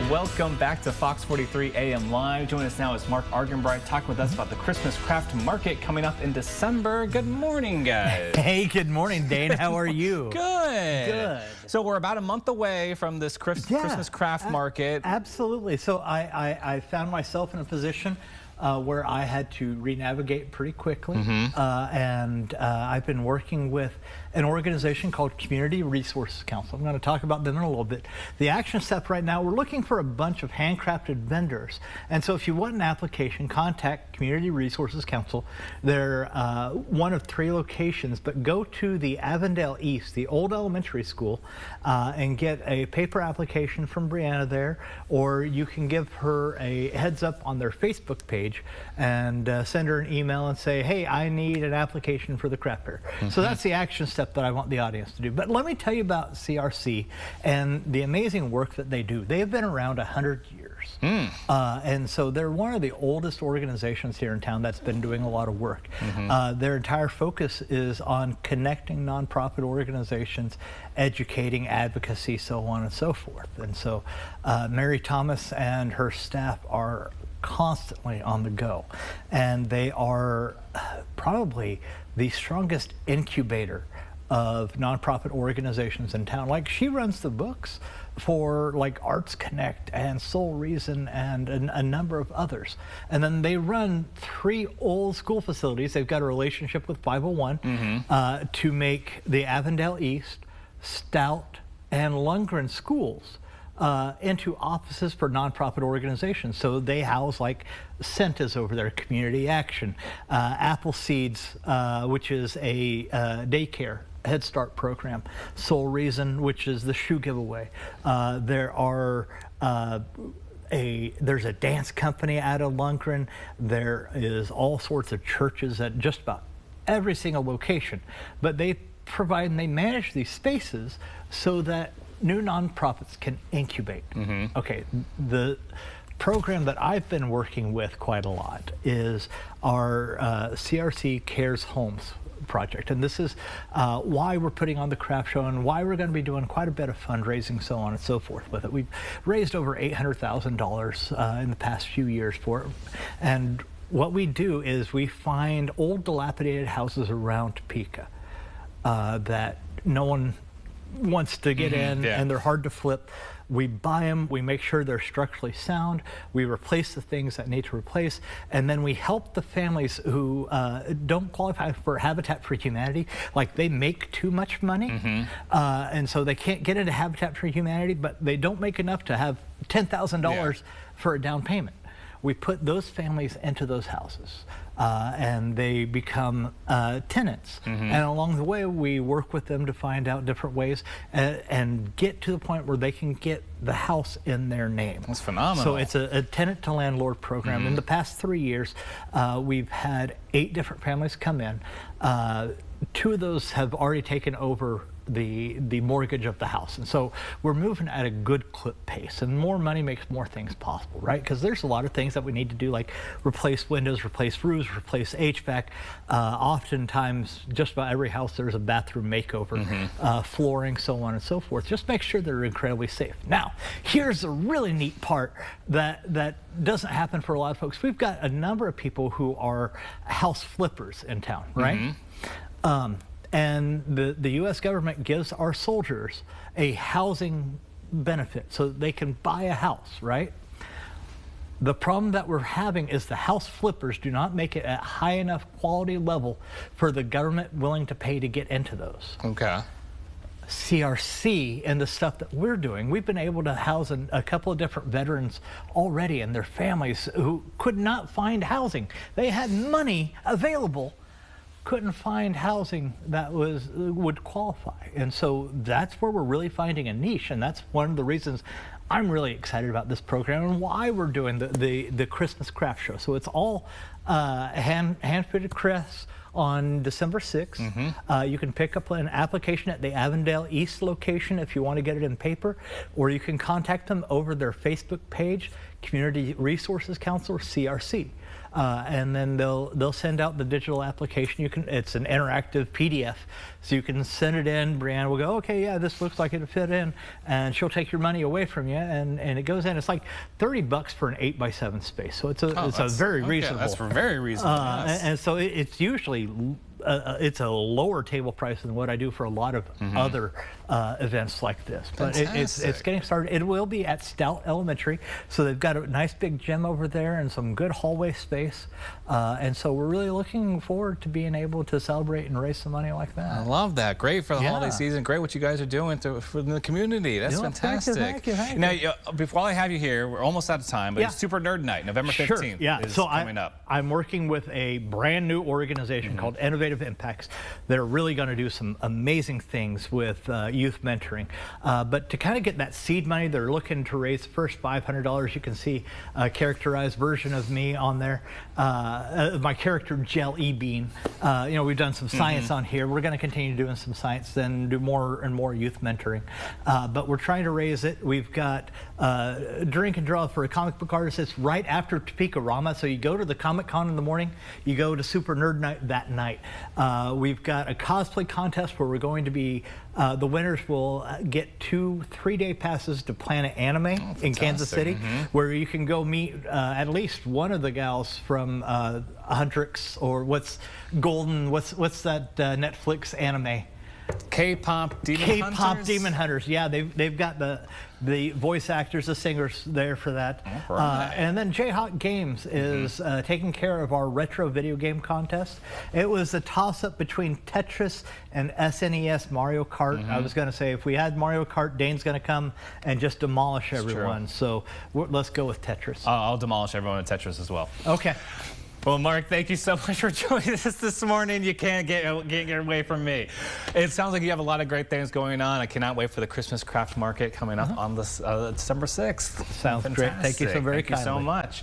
Welcome back to Fox 43 AM Live. Joining us now is Mark Argenbright talking with us about the Christmas Craft Market coming up in December. Good morning, guys. Hey, good morning, Dane. How are you? Good. Good. So we're about a month away from this Christmas Craft Market. Absolutely. So I found myself in a position where I had to re-navigate pretty quickly. And I've been working with an organization called Community Resources Council. I'm going to talk about them in a little bit. The action step right now, we're looking for a bunch of handcrafted vendors. And so if you want an application, contact Community Resources Council. They're one of 3 locations, but go to the Avondale East, the old elementary school, and get a paper application from Brianna there, or you can give her a heads up on their Facebook page and send her an email and say, hey, I need an application for the craft fair. So that's the action step that I want the audience to do. But let me tell you about CRC and the amazing work that they do. They have been around 100 years. And so they're one of the oldest organizations here in town that's been doing a lot of work. Their entire focus is on connecting nonprofit organizations, educating, advocacy, so on and so forth. And so Mary Thomas and her staff are constantly on the go, and they are probably the strongest incubator of nonprofit organizations in town. Like, she runs the books for like Arts Connect and Soul Reason and a number of others. And then they run 3 old school facilities. They've got a relationship with 501 to make the Avondale East, Stout, and Lundgren schools into offices for nonprofit organizations. So they house like KSNT is over there, Community Action, Apple Seeds, which is a daycare Head Start program, Soul Reason, which is the shoe giveaway. There are there's a dance company out of Lundgren. There is all sorts of churches at just about every single location, but they provide and they manage these spaces so that new nonprofits can incubate. Okay, the program that I've been working with quite a lot is our CRC Cares Homes project, and this is why we're putting on the craft show and why we're going to be doing quite a bit of fundraising, so on and so forth with it. We've raised over $800,000 in the past few years for it, and what we do is we find old dilapidated houses around Topeka that no one wants to get in, and they're hard to flip. We buy them, we make sure they're structurally sound, we replace the things that need to replace, and then we help the families who don't qualify for Habitat for Humanity. Like, they make too much money, and so they can't get into Habitat for Humanity, but they don't make enough to have $10,000 for a down payment. We put those families into those houses, and they become tenants. And along the way, we work with them to find out different ways and get to the point where they can get the house in their name. That's phenomenal. So it's a tenant to landlord program. In the past 3 years, we've had 8 different families come in. 2 of those have already taken over the mortgage of the house, and so we're moving at a good clip pace, and more money makes more things possible, right? Because there's a lot of things that we need to do, like replace windows, replace roofs, replace HVAC. Oftentimes, just about every house there's a bathroom makeover, flooring, so on and so forth. Just make sure they're incredibly safe. Now, here's a really neat part that doesn't happen for a lot of folks. We've got a number of people who are house flippers in town, right? And the U.S. government gives our soldiers a housing benefit so that they can buy a house, right? The problem that we're having is the house flippers do not make it at high enough quality level for the government willing to pay to get into those. Okay. CRC and the stuff that we're doing, we've been able to house a couple of different veterans already and their families who could not find housing. They had money available, couldn't find housing that would qualify. And so that's where we're really finding a niche, and that's one of the reasons I'm really excited about this program and why we're doing the Christmas Craft Show. So it's all hand-fitted crafts on December 6th. You can pick up an application at the Avondale East location if you want to get it in paper, or you can contact them over their Facebook page, Community Resources Council, or CRC. and then they'll send out the digital application. It's an interactive PDF, so you can send it in. Brianna will go, okay, yeah, this looks like it'll fit in, and she'll take your money away from you, and it goes in. It's like $30 for an 8x7 space, so it's a very reasonable. That's very reasonable. Yes. And so it's usually it's a lower table price than what I do for a lot of other events like this. But it's getting started. It will be at Stout Elementary, so they've got a nice big gym over there and some good hallway space. And so we're really looking forward to being able to celebrate and raise some money like that. I love that. Great for the holiday season. Great what you guys are doing for the community. That's fantastic. Thank you. Now, before I have you here, we're almost out of time, but it's Super Nerd Night, November 15th is coming up. I'm working with a brand new organization called Innovative Impacts that are really going to do some amazing things with youth mentoring. But to kind of get that seed money, they're looking to raise the first $500. You can see a characterized version of me on there. My character, Gel E-Bean. We've done some science on here. We're going to continue doing some science, then do more and more youth mentoring. But we're trying to raise it. We've got drink and draw for a comic book artist. It's right after Topeka Rama. So you go to the Comic Con in the morning, you go to Super Nerd Night that night. We've got a cosplay contest where we're going to be, the winners will get 2 3-day passes to Planet Anime in Kansas City, where you can go meet at least one of the gals from Huntrix, or what's that Netflix anime? K-pop Demon Hunters? K-pop Demon Hunters. Yeah, they've got the voice actors, the singers there for that. And then Jayhawk Games is taking care of our retro video game contest. It was a toss-up between Tetris and SNES Mario Kart. I was going to say, if we had Mario Kart, Dane's going to come and just demolish everyone. So let's go with Tetris. I'll demolish everyone in Tetris as well. Okay. Well, Mark, thank you so much for joining us this morning. You can't get away from me. It sounds like you have a lot of great things going on. I cannot wait for the Christmas craft market coming up on this December 6th. Sounds great. Thank you so very kindly. Thank you so much.